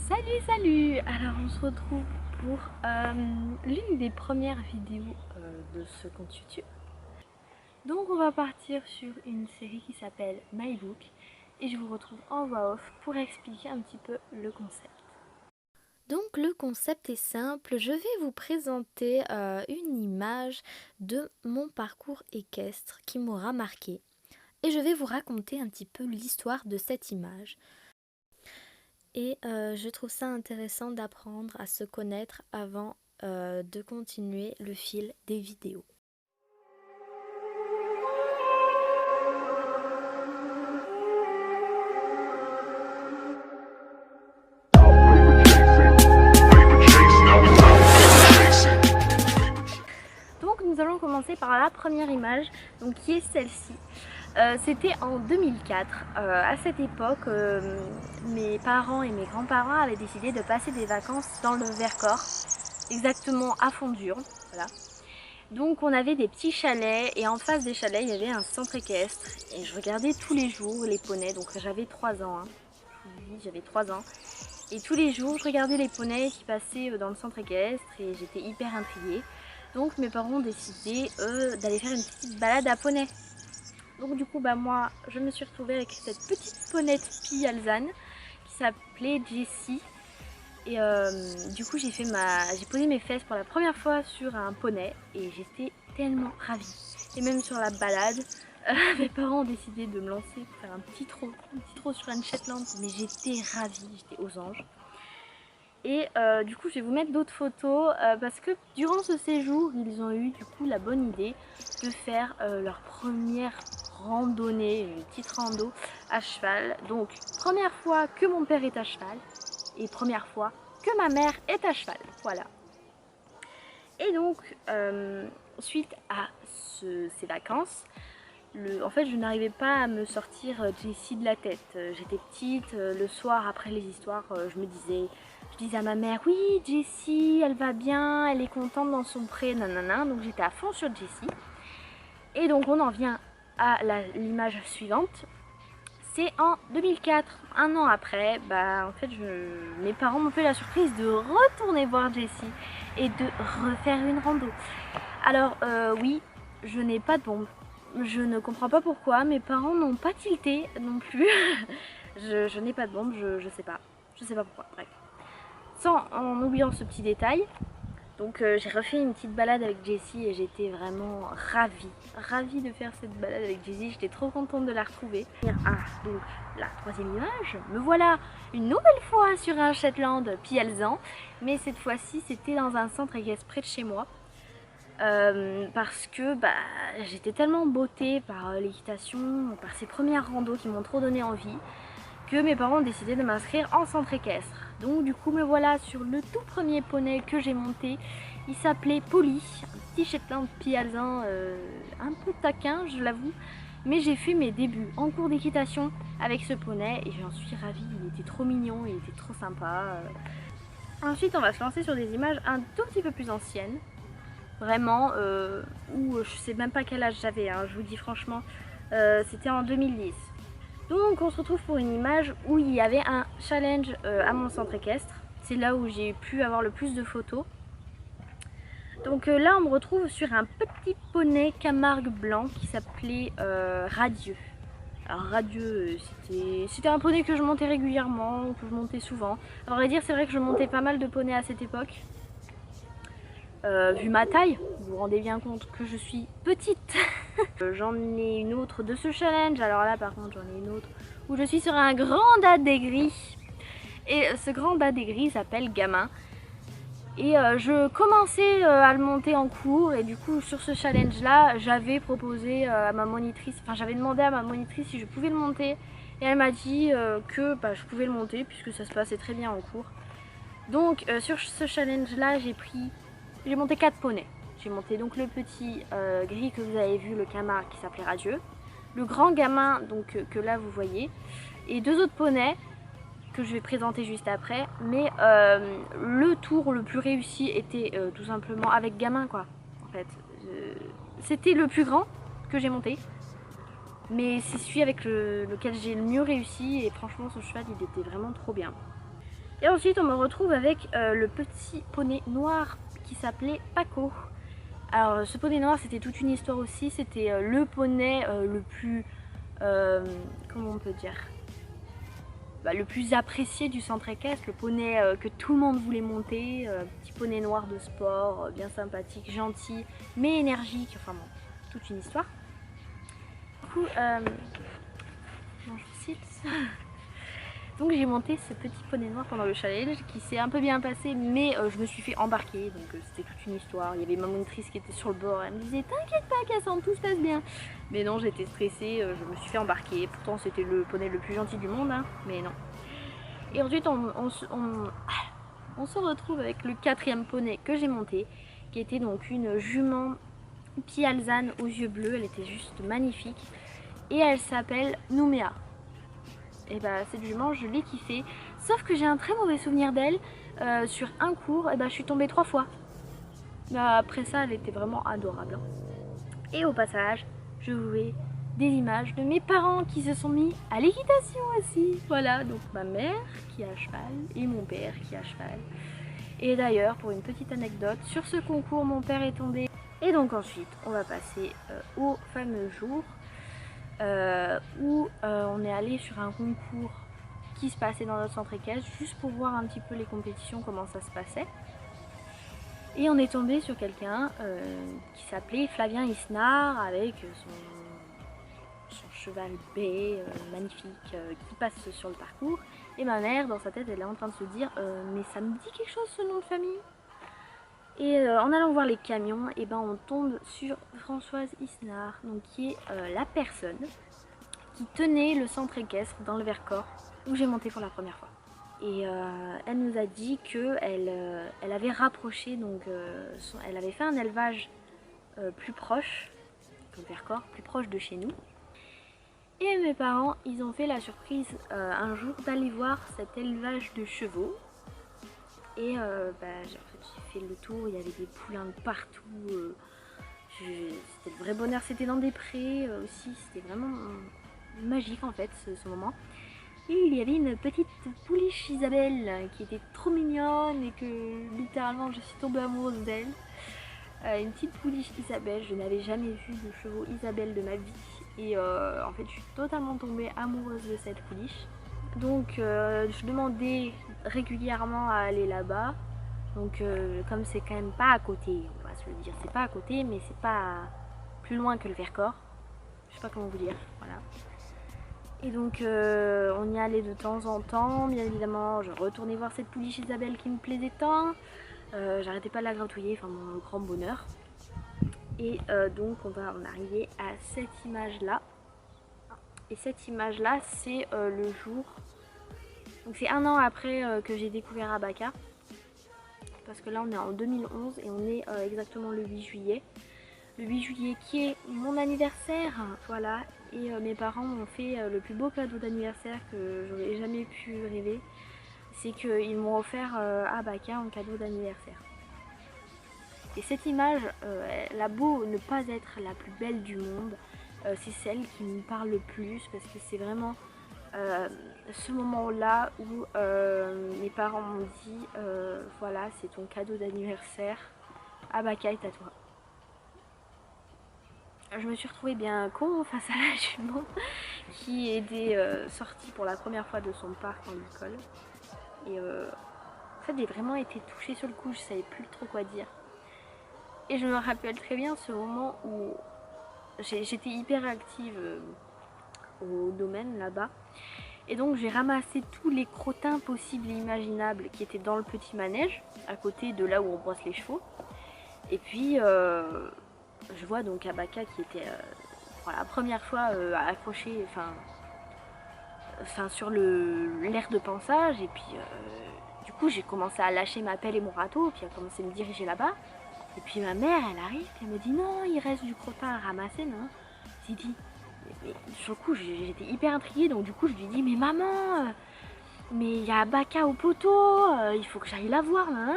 Salut! Alors on se retrouve pour l'une des premières vidéos de ce compte YouTube. Donc on va partir sur une série qui s'appelle My Book et je vous retrouve en voix off pour expliquer un petit peu le concept. Donc le concept est simple, je vais vous présenter une image de mon parcours équestre qui m'aura marqué et je vais vous raconter un petit peu l'histoire de cette image. Et je trouve ça intéressant d'apprendre à se connaître avant de continuer le fil des vidéos. Donc nous allons commencer par la première image, donc qui est celle-ci. C'était en 2004. À cette époque, mes parents et mes grands-parents avaient décidé de passer des vacances dans le Vercors, exactement à Fondure. Voilà. Donc on avait des petits chalets et en face des chalets il y avait un centre équestre et je regardais tous les jours les poneys, donc j'avais 3 ans, hein. J'avais 3 ans et tous les jours je regardais les poneys qui passaient dans le centre équestre et j'étais hyper intriguée. Donc mes parents ont décidé d'aller faire une petite balade à poney. Donc du coup moi je me suis retrouvée avec cette petite ponette Pie Alzane qui s'appelait Jessie. Et du coup j'ai posé mes fesses pour la première fois sur un poney et j'étais tellement ravie. Et même sur la balade, mes parents ont décidé de me lancer pour faire un petit trot sur une Shetland, mais j'étais ravie, j'étais aux anges. Et du coup je vais vous mettre d'autres photos parce que durant ce séjour ils ont eu du coup la bonne idée de faire leur première randonnée, une petite rando à cheval. Donc première fois que mon père est à cheval et première fois que ma mère est à cheval, voilà. Et donc suite à ces vacances, en fait je n'arrivais pas à me sortir Jessie de la tête. J'étais petite, le soir après les histoires je disais à ma mère oui Jessie elle va bien, elle est contente dans son pré, nanana. Donc j'étais à fond sur Jessie. Et donc on en vient à l'image suivante. C'est en 2004, un an après, en fait mes parents m'ont fait la surprise de retourner voir Jessie et de refaire une rando. Alors oui, je n'ai pas de bombe. Je ne comprends pas pourquoi, mes parents n'ont pas tilté non plus. je n'ai pas de bombe, je sais pas. Je sais pas pourquoi, bref. En oubliant ce petit détail, donc j'ai refait une petite balade avec Jessie et j'étais vraiment ravie de faire cette balade avec Jessie, j'étais trop contente de la retrouver. Donc la troisième image, me voilà une nouvelle fois sur un Shetland Pie Alzane, mais cette fois-ci c'était dans un centre équestre près de chez moi. Parce que j'étais tellement bottée par l'équitation, par ces premières randos qui m'ont trop donné envie, que mes parents ont décidé de m'inscrire en centre équestre. Donc du coup me voilà sur le tout premier poney que j'ai monté. Il s'appelait Polly, un petit Shetland Pie Alzane un peu taquin je l'avoue. Mais j'ai fait mes débuts en cours d'équitation avec ce poney et j'en suis ravie, il était trop mignon, il était trop sympa. Ensuite on va se lancer sur des images un tout petit peu plus anciennes. Vraiment, où je sais même pas quel âge j'avais, hein, je vous dis franchement, c'était en 2010. Donc on se retrouve pour une image où il y avait un challenge à mon centre équestre. C'est là où j'ai pu avoir le plus de photos. Donc là on me retrouve sur un petit poney Camargue blanc qui s'appelait Radieux. Alors Radieux, c'était un poney que je montais régulièrement, que je montais souvent. À vrai dire c'est vrai que je montais pas mal de poneys à cette époque. Vu ma taille, vous vous rendez bien compte que je suis petite. J'en ai une autre de ce challenge, alors là par contre j'en ai une autre où je suis sur un grand dad gris. Et ce grand dad gris s'appelle Gamin. Et je commençais à le monter en cours et du coup sur ce challenge là j'avais proposé à ma monitrice, enfin j'avais demandé à ma monitrice si je pouvais le monter. Et elle m'a dit que je pouvais le monter puisque ça se passait très bien en cours. Donc sur ce challenge là j'ai monté 4 poneys. J'ai monté donc le petit gris que vous avez vu, le Camargue qui s'appelait Radieux, le grand Gamin donc que là vous voyez, et 2 autres poneys que je vais présenter juste après. Mais le tour le plus réussi était tout simplement avec Gamin quoi. En fait, c'était le plus grand que j'ai monté, mais c'est celui avec lequel j'ai le mieux réussi et franchement ce cheval il était vraiment trop bien. Et ensuite on me retrouve avec le petit poney noir qui s'appelait Paco. Alors ce poney noir c'était toute une histoire aussi, c'était le poney le plus, comment on peut dire, le plus apprécié du centre équestre, le poney que tout le monde voulait monter, petit poney noir de sport, bien sympathique, gentil, mais énergique, enfin bon, toute une histoire. Du coup, non, je cite. Donc j'ai monté ce petit poney noir pendant le challenge qui s'est un peu bien passé, mais je me suis fait embarquer, donc c'était toute une histoire. Il y avait ma monitrice qui était sur le bord, elle me disait t'inquiète pas Cassandre, tout se passe bien. Mais non, j'étais stressée, je me suis fait embarquer, pourtant c'était le poney le plus gentil du monde, hein, mais non. Et ensuite on se retrouve avec le 4e poney que j'ai monté, qui était donc une jument Pie Alzane aux yeux bleus, elle était juste magnifique, et elle s'appelle Nouméa. Et bah cette jument je l'ai kiffée, sauf que j'ai un très mauvais souvenir d'elle. Sur un cours, et bah, je suis tombée 3 fois. Bah, après ça elle était vraiment adorable, hein. Et au passage je jouais des images de mes parents qui se sont mis à l'équitation aussi. Voilà, donc ma mère qui est à cheval et mon père qui est à cheval. Et d'ailleurs pour une petite anecdote, sur ce concours mon père est tombé. Et donc ensuite on va passer au fameux jour où on est allé sur un concours qui se passait dans notre centre équestre, juste pour voir un petit peu les compétitions, comment ça se passait. Et on est tombé sur quelqu'un qui s'appelait Flavien Isnard avec son cheval baie magnifique qui passe sur le parcours. Et ma mère, dans sa tête, elle est en train de se dire mais ça me dit quelque chose ce nom de famille. Et en allant voir les camions, et ben on tombe sur Françoise Isnard, donc qui est la personne qui tenait le centre équestre dans le Vercors où j'ai monté pour la première fois. Et elle nous a dit qu'elle elle avait rapproché, donc elle avait fait un élevage plus proche, le Vercors, plus proche de chez nous. Et mes parents, ils ont fait la surprise un jour d'aller voir cet élevage de chevaux. Et j'ai fait le tour, il y avait des poulains de partout, c'était le vrai bonheur, c'était dans des prés aussi, c'était vraiment magique en fait ce moment. Et il y avait une petite pouliche Isabelle qui était trop mignonne et que littéralement je suis tombée amoureuse d'elle. Une petite pouliche Isabelle, je n'avais jamais vu de chevaux Isabelle de ma vie et en fait je suis totalement tombée amoureuse de cette pouliche. Donc je demandais régulièrement à aller là-bas. Donc comme c'est quand même pas à côté, on va se le dire, c'est pas à côté mais c'est pas plus loin que le Vercors. Je sais pas comment vous dire, voilà. Et donc on y allait de temps en temps, bien évidemment je retournais voir cette pouliche Isabelle qui me plaisait tant. J'arrêtais pas de la gratouiller, enfin mon grand bonheur. Et donc on va en arriver à cette image là. Et cette image là c'est le jour, donc c'est un an après que j'ai découvert Abaka. Parce que là on est en 2011 et on est exactement le 8 juillet. Le 8 juillet qui est mon anniversaire, voilà. Et mes parents m'ont fait le plus beau cadeau d'anniversaire que j'aurais jamais pu rêver. C'est qu'ils m'ont offert Abaka en cadeau d'anniversaire. Et cette image, elle a beau ne pas être la plus belle du monde, c'est celle qui me parle le plus parce que c'est vraiment ce moment-là où mes parents m'ont dit voilà, c'est ton cadeau d'anniversaire, Abaka est à toi. Je me suis retrouvée bien con face à la jument qui était sortie pour la première fois de son parc en école. Et en fait, j'ai vraiment été touchée sur le coup, je savais plus trop quoi dire. Et je me rappelle très bien ce moment où j'étais hyper active au domaine là-bas. Et donc j'ai ramassé tous les crottins possibles et imaginables qui étaient dans le petit manège, à côté de là où on brosse les chevaux. Et puis je vois donc Abaka qui était pour la première fois accroché sur l'aire de pansage. Et puis du coup j'ai commencé à lâcher ma pelle et mon râteau, puis à commencer à me diriger là-bas. Et puis ma mère elle arrive, elle me dit non, il reste du crottin à ramasser, non? J'ai dit, mais sur le coup j'étais hyper intriguée, donc du coup je lui dis mais maman, mais il y a Abaka au poteau, il faut que j'aille la voir, hein.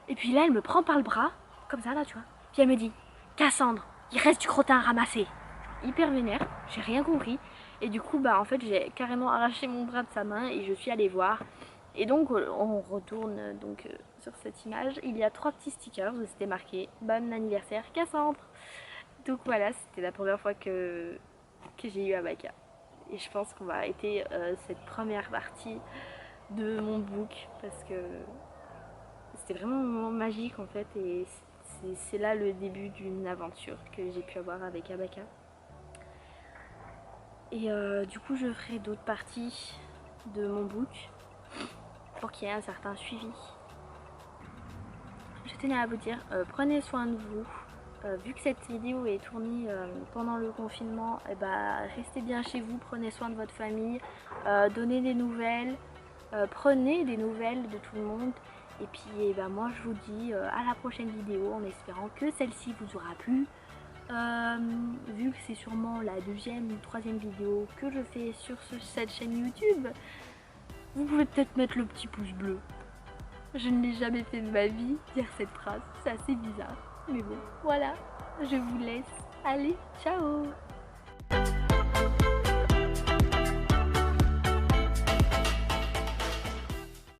Et puis là elle me prend par le bras, comme ça là tu vois, puis elle me dit Cassandre, il reste du crottin à ramasser. Hyper vénère, j'ai rien compris. Et du coup bah en fait j'ai carrément arraché mon bras de sa main et je suis allée voir. Et donc on retourne sur cette image, il y a 3 petits stickers où c'était marqué bon anniversaire Cassandre. Donc voilà, c'était la première fois que j'ai eu Abaka. Et je pense qu'on va arrêter cette première partie de mon book parce que c'était vraiment un moment magique en fait, et c'est là le début d'une aventure que j'ai pu avoir avec Abaka. Et du coup je ferai d'autres parties de mon book pour qu'il y ait un certain suivi. Je tenais à vous dire, prenez soin de vous. Vu que cette vidéo est tournée pendant le confinement, restez bien chez vous, prenez soin de votre famille, donnez des nouvelles, prenez des nouvelles de tout le monde. Et puis moi je vous dis à la prochaine vidéo en espérant que celle-ci vous aura plu. Vu que c'est sûrement la 2e ou 3e vidéo que je fais sur cette chaîne YouTube, vous pouvez peut-être mettre le petit pouce bleu. Je ne l'ai jamais fait de ma vie, dire cette phrase, c'est assez bizarre. Mais bon, voilà, je vous laisse. Allez, ciao!